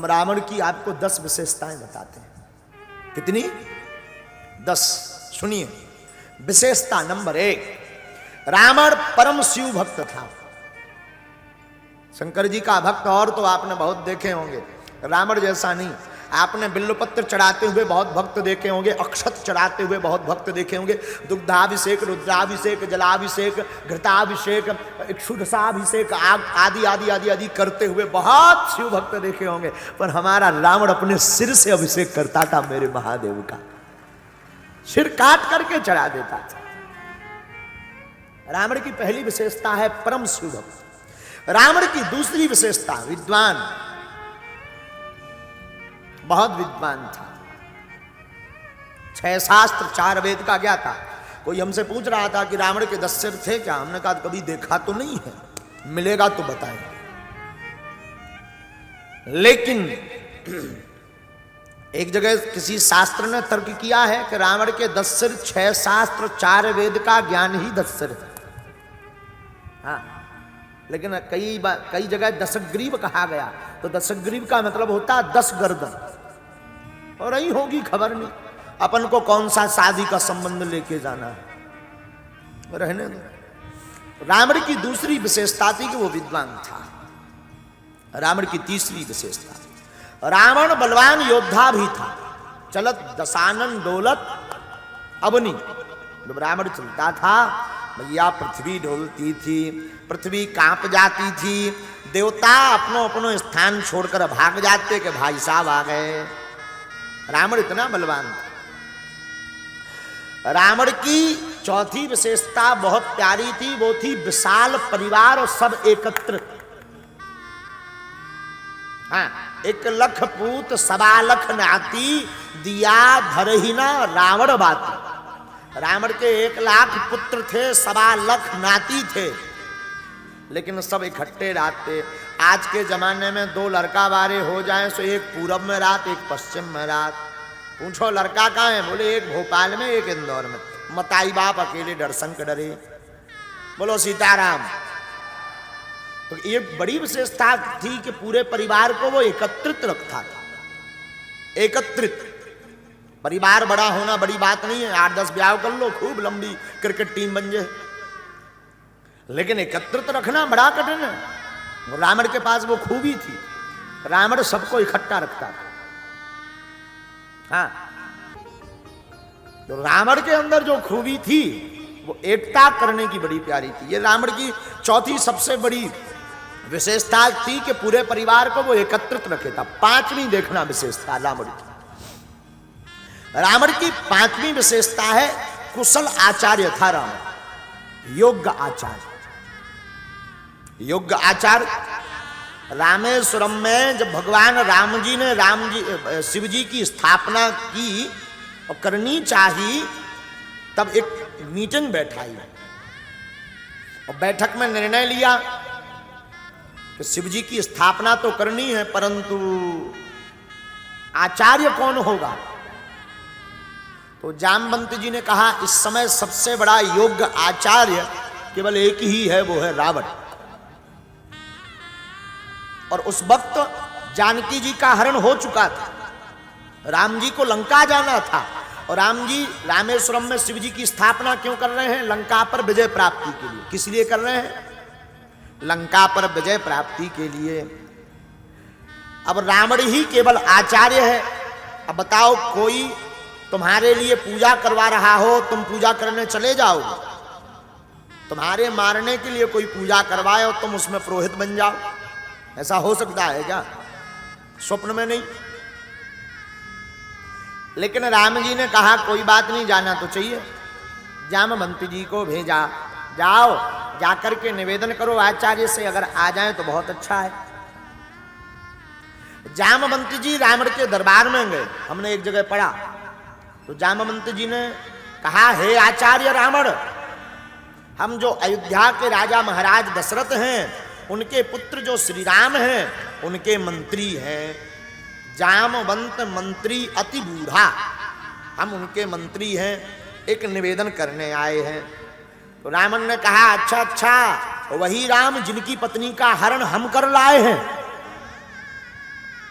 हम रावण की आपको 10 विशेषताएं बताते हैं। कितनी? 10। सुनिए। विशेषता नंबर 1, रावण परम शिव भक्त था। शंकर जी का भक्त और तो आपने बहुत देखे होंगे, रावण जैसा नहीं। आपने बिल्वपत्र चढ़ाते हुए बहुत भक्त देखे होंगे, अक्षत चढ़ाते हुए बहुत भक्त देखे होंगे, दुग्धाभिषेक, रुद्राभिषेक, जलाभिषेक, घृताभिषेक, इक्षुदशाभिषेक आदि आदि आदि आदि करते हुए बहुत शिव भक्त देखे होंगे। पर हमारा रावण अपने सिर से अभिषेक करता था, मेरे महादेव का सिर काट करके चढ़ा देता था। रावण की पहली विशेषता है परम शिव भक्त। रावण की दूसरी विशेषता, विद्वान, बहुत विद्वान था। 6 शास्त्र 4 वेद का क्या था। कोई हमसे पूछ रहा था कि रावण के 10 सिर थे क्या। हमने कहा कभी देखा तो नहीं है, मिलेगा तो बताएंगे। लेकिन एक जगह किसी शास्त्र ने तर्क किया है कि रावण के 10 सिर, 6 शास्त्र 4 वेद का ज्ञान ही 10 सिर है। हाँ, लेकिन कई जगह दशग्रीव कहा गया, तो दशग्रीव का मतलब होता 10 गर्दन, और यही होगी, खबर नहीं। अपन को कौन सा शादी का संबंध लेके जाना है, रहने दो। रावण की दूसरी विशेषता थी कि वो विद्वान था। रावण की तीसरी विशेषता, रावण बलवान योद्धा भी था। चलत दशानन डोलत अवनी, जब रावण चलता था भैया पृथ्वी डोलती थी, पृथ्वी कांप जाती थी, देवता अपनो अपनो स्थान छोड़कर भाग जाते कि भाई साहब आ गए। रावण इतना बलवान था। रावण की चौथी विशेषता बहुत प्यारी थी, वो थी विशाल परिवार और सब एकत्रित। हाँ, 1 लख पूत 1.25 लाख नाती, दिया धरहिना रावण बाती। रावण के 1 लाख पुत्र थे, 1.25 लाख नाती थे, लेकिन सब इकट्ठे रहते। आज के जमाने में 2 लड़का बारे हो जाएं तो एक पूरब में रात, एक पश्चिम में रात। पूछो लड़का कहाँ है, बोले एक भोपाल में, एक इंदौर में। मताई बाप अकेले दर्शन के डरे। बोलो सीताराम। तो ये बड़ी विशेषता थी कि पूरे परिवार को वो एकत्रित रखता था। एकत्रित परिवार बड़ा होना बड़ी बात नहीं है, 8-10 ब्याह कर लो, खूब लंबी क्रिकेट टीम बन जाए, लेकिन एकत्रित रखना बड़ा कठिन है। रावण के पास वो खूबी थी, रावण सबको इकट्ठा रखता था। हाँ, तो रावण के अंदर जो खूबी थी वो एकता करने की बड़ी प्यारी थी। ये रावण की चौथी सबसे बड़ी विशेषता थी कि पूरे परिवार को वो एकत्रित रखे था। 5वीं देखना विशेषता रावण की। रावण की 5वीं विशेषता है कुशल आचार्य था रावण, योग्य आचार्य। योग्य आचार्य। रामेश्वरम में जब भगवान राम जी ने शिव जी की स्थापना की और करनी चाहिए, तब एक मीटिंग बैठाई और बैठक में निर्णय लिया कि शिव जी की स्थापना तो करनी है, परंतु आचार्य कौन होगा। तो जामवंत जी ने कहा इस समय सबसे बड़ा योग्य आचार्य केवल एक ही है, वो है रावण। और उस वक्त जानकी जी का हरण हो चुका था, राम जी को लंका जाना था, और राम जी रामेश्वरम में शिव जी की स्थापना क्यों कर रहे हैं? लंका पर विजय प्राप्ति के लिए। किस लिए कर रहे हैं? लंका पर विजय प्राप्ति के लिए। अब रावण ही केवल आचार्य है। अब बताओ, कोई तुम्हारे लिए पूजा करवा रहा हो, तुम पूजा करने चले जाओगे? तुम्हारे मारने के लिए कोई पूजा करवाए और तुम उसमें पुरोहित बन जाओ? ऐसा हो सकता है क्या? स्वप्न में नहीं। लेकिन राम जी ने कहा कोई बात नहीं, जाना तो चाहिए। जामवंत जी को भेजा, जाओ जाकर के निवेदन करो आचार्य से, अगर आ जाए तो बहुत अच्छा है। जामवंत जी रावण के दरबार में गए, हमने एक जगह पढ़ा। तो जामवंत जी ने कहा, हे आचार्य रावण, हम जो अयोध्या के राजा महाराज दशरथ हैं, उनके पुत्र जो श्री राम हैं, उनके मंत्री हैं। जामवंत मंत्री अति बूढ़ा, हम उनके मंत्री हैं, एक निवेदन करने आए हैं। तो रावण ने कहा, अच्छा अच्छा, वही राम जिनकी पत्नी का हरण हम कर लाए हैं।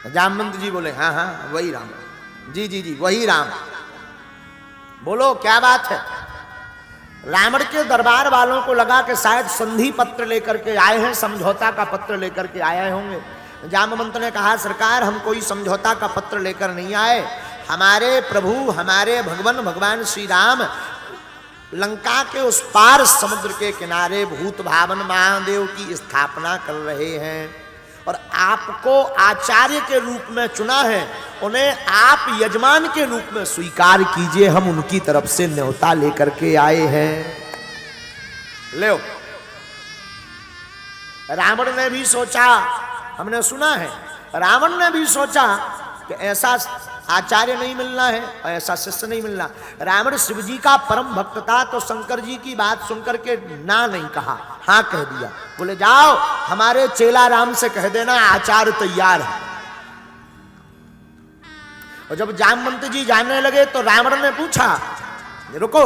जामवंत जी बोले हाँ हाँ वही राम, जी जी जी वही राम, बोलो क्या बात है। रावण के दरबार वालों को लगा कि शायद संधि पत्र लेकर के आए हैं, समझौता का पत्र लेकर के आए होंगे। जामवंत ने कहा सरकार हम कोई समझौता का पत्र लेकर नहीं आए, हमारे प्रभु हमारे भगवान श्री राम लंका के उस पार समुद्र के किनारे भूत भावन महादेव की स्थापना कर रहे हैं और आपको आचार्य के रूप में चुना है, उन्हें आप यजमान के रूप में स्वीकार कीजिए, हम उनकी तरफ से न्योता लेकर के आए हैं। लो रावण ने भी सोचा, हमने सुना है रावण ने भी सोचा कि ऐसा आचार्य नहीं मिलना है और ऐसा शिष्य नहीं मिलना। रावण शिव जी का परम भक्त था तो शंकर जी की बात सुनकर के ना नहीं कहा, हाँ कह दिया। बोले जाओ हमारे चेला राम से कह देना आचार्य तैयार है। और जब जामवंत जी जाने लगे तो रावण ने पूछा रुको,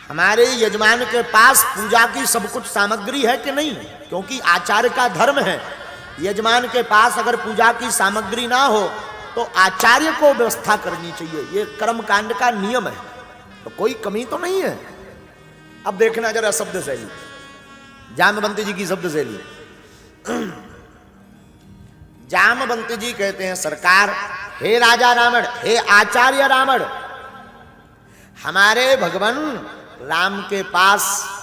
हमारे यजमान के पास पूजा की सब कुछ सामग्री है कि नहीं, क्योंकि आचार्य का धर्म है यजमान के पास अगर पूजा की सामग्री ना हो तो आचार्य को व्यवस्था करनी चाहिए, ये कर्म कांड का नियम है, तो कोई कमी तो नहीं है। अब देखना जरा शब्द शैली, जामवंत जी की शब्द शैली। जामवंत जी कहते हैं सरकार, हे राजा रावण, हे आचार्य रावण, हमारे भगवान राम के पास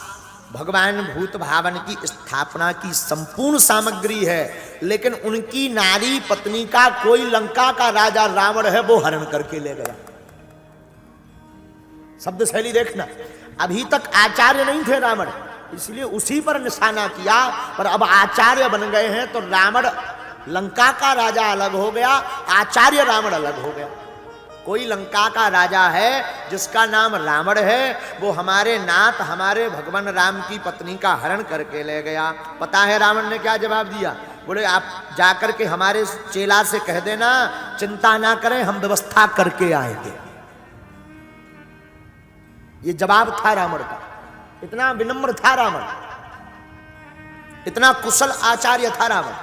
भगवान भूत भावन की स्थापना की संपूर्ण सामग्री है, लेकिन उनकी नारी पत्नी का कोई लंका का राजा रावण है वो हरण करके ले गया। शब्द शैली देखना, अभी तक आचार्य नहीं थे रावण, इसलिए उसी पर निशाना किया, पर अब आचार्य बन गए हैं तो रावण लंका का राजा अलग हो गया, आचार्य रावण अलग हो गया। कोई लंका का राजा है जिसका नाम रावण है, वो हमारे नाथ हमारे भगवान राम की पत्नी का हरण करके ले गया। पता है रावण ने क्या जवाब दिया? बोले आप जाकर के हमारे चेला से कह देना चिंता ना करें, हम व्यवस्था करके आएंगे। ये जवाब था रावण का। इतना विनम्र था रावण, इतना कुशल आचार्य था रावण।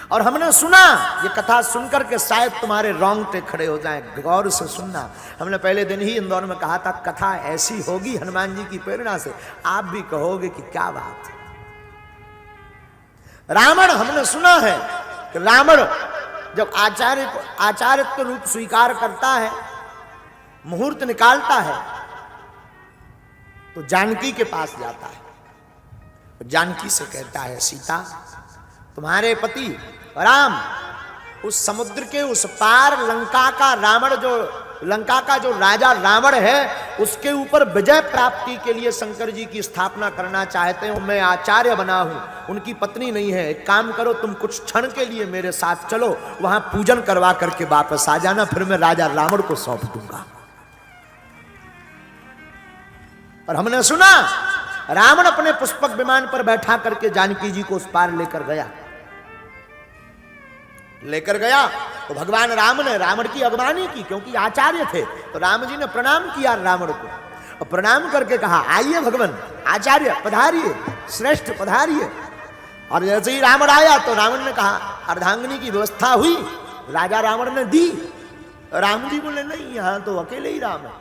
और हमने सुना, ये कथा सुनकर के शायद तुम्हारे रोंगटे खड़े हो जाएं, गौर से सुनना। हमने पहले दिन ही इंदौर में कहा था कथा ऐसी होगी हनुमान जी की प्रेरणा से, आप भी कहोगे कि क्या बात है। रावण, हमने सुना है कि रावण जब आचार्यत्व रूप स्वीकार करता है, मुहूर्त निकालता है, तो जानकी के पास जाता है। जानकी से कहता है सीता, तुम्हारे पति राम उस समुद्र के उस पार लंका का रावण, जो लंका का जो राजा रावण है, उसके ऊपर विजय प्राप्ति के लिए शंकर जी की स्थापना करना चाहते हो। मैं आचार्य बना हूं, उनकी पत्नी नहीं है। एक काम करो, तुम कुछ क्षण के लिए मेरे साथ चलो, वहां पूजन करवा करके वापस आ जाना, फिर मैं राजा रावण को सौंप दूंगा। और हमने सुना रावण अपने पुष्पक विमान पर बैठा करके जानकी जी को उस पार लेकर गया तो भगवान राम ने रावण की अगवानी की, क्योंकि आचार्य थे। तो राम जी ने प्रणाम किया रावण को, और प्रणाम करके कहा आइए भगवान आचार्य पधारिए, श्रेष्ठ पधारिए। और जैसे ही रावण आया तो रावण ने कहा अर्धांगिनी की व्यवस्था हुई, राजा रावण ने दी। राम जी बोले नहीं, यहां तो अकेले ही राम है।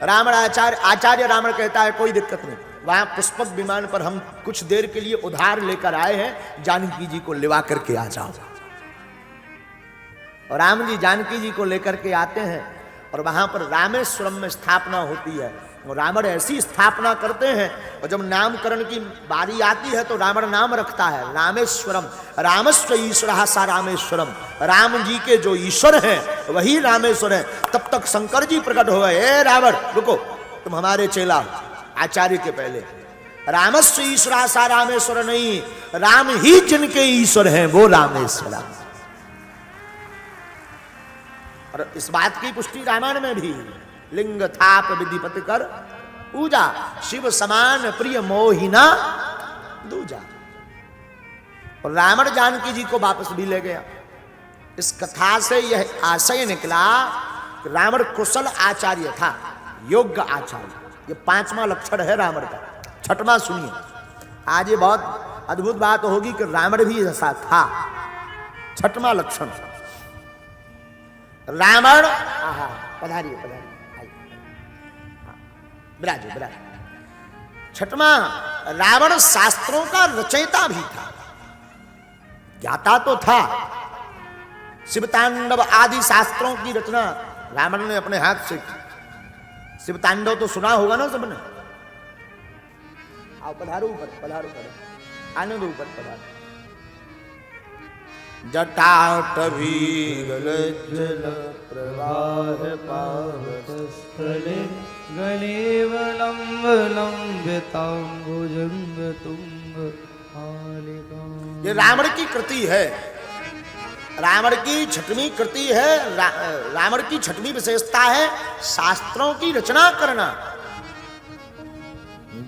रावण आचार्य रावण कहता है कोई दिक्कत नहीं, वहां पुष्पक विमान पर हम कुछ देर के लिए उधार लेकर आए हैं, जानकी जी को लिवा करके आ जाओ। और राम जी जानकी जी को लेकर के आते हैं और वहां पर रामेश्वरम में स्थापना होती है। और रावण ऐसी स्थापना करते हैं, और जब नामकरण की बारी आती है तो रावण नाम रखता है रामेश्वरम, रामस्व ईश्वरः सा रामेश्वरम। राम जी के जो ईश्वर हैं वही रामेश्वर है। तब तक शंकर जी प्रकट हो गए, ए रावण रुको, तुम हमारे चेला हो आचार्य के पहले। रामस्व ईश्वरः सा रामेश्वर नहीं, राम ही जिनके ईश्वर हैं वो रामेश्वर। और इस बात की पुष्टि रामायण में भी, लिंग थाप विधिपति कर पूजा, शिव समान प्रिय मोहिना दूजा। और रावण जानकी जी को वापस भी ले गया। इस कथा से यह आशय निकला कि रावण कुशल आचार्य था, योग्य आचार्य। ये 5वां लक्षण है रावण का। 6वां सुनिए, आज ये बहुत अद्भुत बात होगी कि रावण भी ऐसा था। छठवां लक्षण, रावण, आहा पधारिए पधारिए, विराजो विराजो। छठवां, रावण शास्त्रों का रचयिता भी था, ज्ञाता तो था। शिवतांडव आदि शास्त्रों की रचना रावण ने अपने हाथ से की। शिवतांडव तो सुना होगा ना सबने। आओ पधारो ऊपर, पधारो पधारो, आनंद ऊपर पधारो। जटाटवी गलज्जल प्रवाह पावतस्थले गलेवलंब लंबितांबुजंग तुंग हालिका। ये रावण की कृति है, रावण की छठवीं कृति है। रावण की छठवीं विशेषता है शास्त्रों की रचना करना।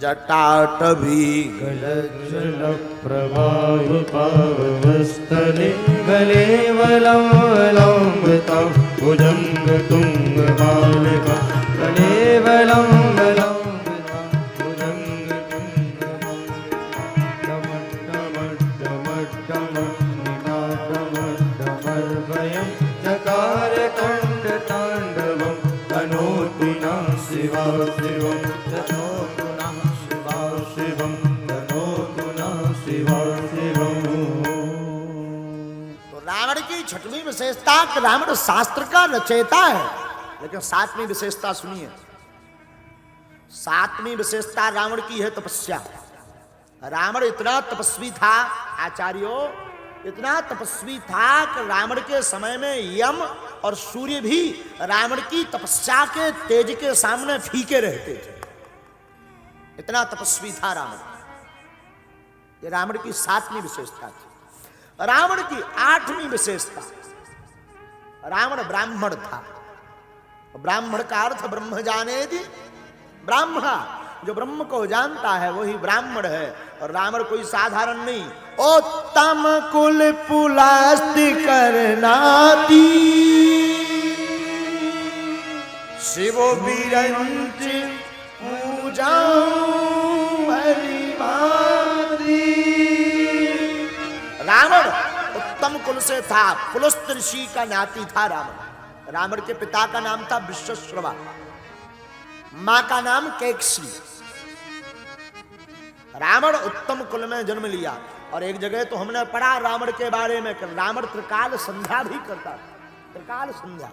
जटाटवी गलज्जल प्रवाह पावतस्थले गलेवलंबितांबुजंग तुंग हालिका। गलेवलंबितांबुजंग तुंग डमड्डमड्डमड्डमड्डमर्भयं चकार कंठ तांडवं तनोतु न शिवा शिवं तनोतु न शिवा शिवं तनोतु न शिवा शिवं। तो रावण की छठवीं विशेषता कि रावण शास्त्र का रचयिता है। लेकिन सातवीं विशेषता सुनिए, सातवीं विशेषता रावण की है तपस्या। रावण इतना तपस्वी था आचार्यों, इतना तपस्वी था कि रावण के समय में यम और सूर्य भी रावण की तपस्या के तेज के सामने फीके रहते थे। इतना तपस्वी था रावण। ये रावण की सातवीं विशेषता थी। रावण की आठवीं विशेषता, रावण ब्राह्मण था। ब्राह्मण का अर्थ ब्रह्म जाने दी, ब्राह्मण जो ब्रह्म को जानता है वही ब्राह्मण है। और रावण कोई साधारण नहीं। उत्तम कुल पुलास्ति करनाती शिव बिरंच पूजा रावण उत्तम कुल से था, पुलस्त ऋषि का नाती था रावण। रावण के पिता का नाम था विश्वश्रवा, मां का नाम कैकसी। रावण उत्तम कुल में जन्म लिया। और एक जगह तो हमने पढ़ा रावण के बारे में कि रावण त्रिकाल संध्या भी करता था। त्रिकाल संध्या,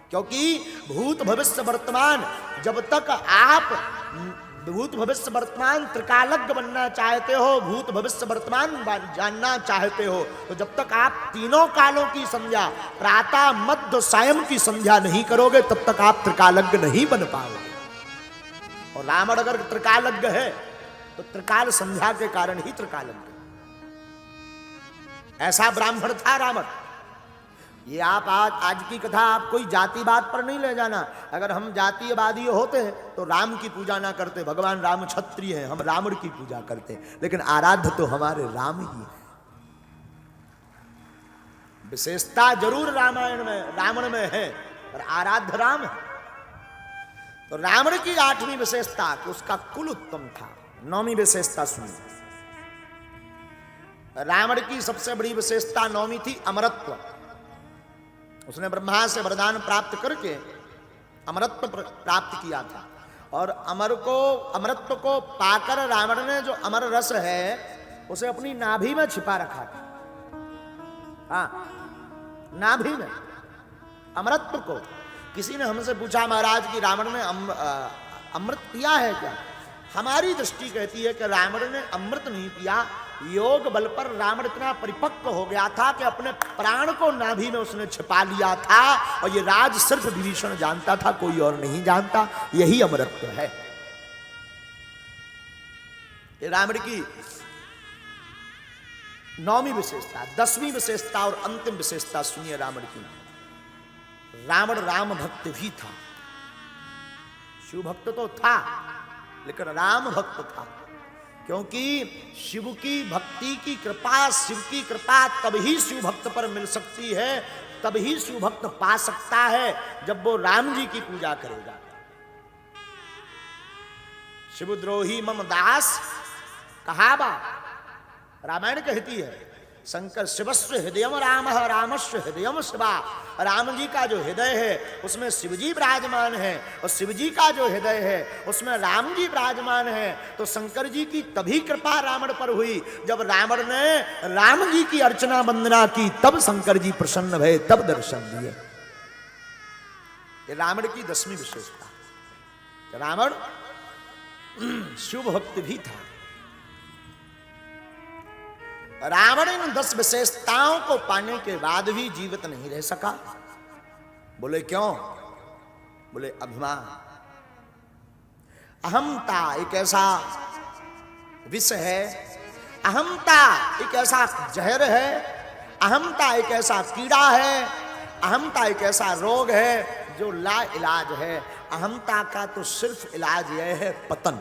क्योंकि भूत भविष्य वर्तमान, जब तक आप भूत भविष्य वर्तमान त्रिकालज्ञ बनना चाहते हो, भूत भविष्य वर्तमान जानना चाहते हो, तो जब तक आप तीनों कालों की संध्या, प्रातः मध्य सायं की संध्या नहीं करोगे, तब तक आप त्रिकालज्ञ नहीं बन पाओगे। और रावण अगर त्रिकालज्ञ है तो त्रिकाल संध्या के कारण ही त्रिकालज्ञ। ऐसा ब्राह्मण था रावण। ये आप आज की कथा आप कोई जातिवाद पर नहीं ले जाना। अगर हम जातीयवादी होते तो राम की पूजा ना करते। भगवान राम क्षत्रिय हैं, हम रावण की पूजा करते। लेकिन आराध्य तो हमारे राम ही है। विशेषता जरूर रामायण में रावण में है, पर आराध्य राम है। तो रावण की आठवीं विशेषता कि उसका कुल उत्तम था। नौवीं विशेषता सुनिए, रावण की सबसे बड़ी विशेषता नौवीं थी अमरत्व। उसने ब्रह्मा से वरदान प्राप्त करके अमरत्व प्राप्त किया था। और अमरत्व को पाकर रावण ने जो अमर रस है उसे अपनी नाभि में छिपा रखा था। हाँ, नाभि में अमरत्व को। किसी ने हमसे पूछा महाराज कि रावण ने अमृत पिया है क्या? हमारी दृष्टि कहती है कि रावण ने अमृत नहीं पिया, योग बल पर रावण इतना परिपक्व हो गया था कि अपने प्राण को नाभि में उसने छिपा लिया था। और ये राज सिर्फ विभीषण जानता था, कोई और नहीं जानता। यही अमरत्व है। ये रावण की नौवीं विशेषता। 10वीं विशेषता और अंतिम विशेषता सुनिए रावण की। रावण राम भक्त भी था। शिव भक्त तो था, लेकिन राम भक्त था। क्योंकि शिव की भक्ति की कृपा, शिव की कृपा तब ही शिव भक्त पर मिल सकती है, तब ही शिव भक्त पा सकता है जब वो राम जी की पूजा करेगा। शिवद्रोही मम दास कहावा, रामायण कहती है शंकर शिवस्व हृदयम राम रामस्व हृदयम शिवा। राम जी का जो हृदय है उसमें शिव जी विराजमान है और शिव जी का जो हृदय है उसमें राम जी विराजमान है। तो शंकर जी की तभी कृपा रावण पर हुई जब रावण ने राम जी की अर्चना वंदना की, तब शंकर जी प्रसन्न भये, तब दर्शन दिए। ये रावण की 10वीं विशेषता। रावण शिव भक्त भी था। रावण इन 10 विशेषताओं को पाने के बाद भी जीवित नहीं रह सका। बोले क्यों? बोले अभिमान, अहंता एक ऐसा विष है, अहंता एक ऐसा जहर है, अहंता एक ऐसा कीड़ा है, अहंता एक ऐसा रोग है जो ला इलाज है। अहंता का तो सिर्फ इलाज यह है पतन।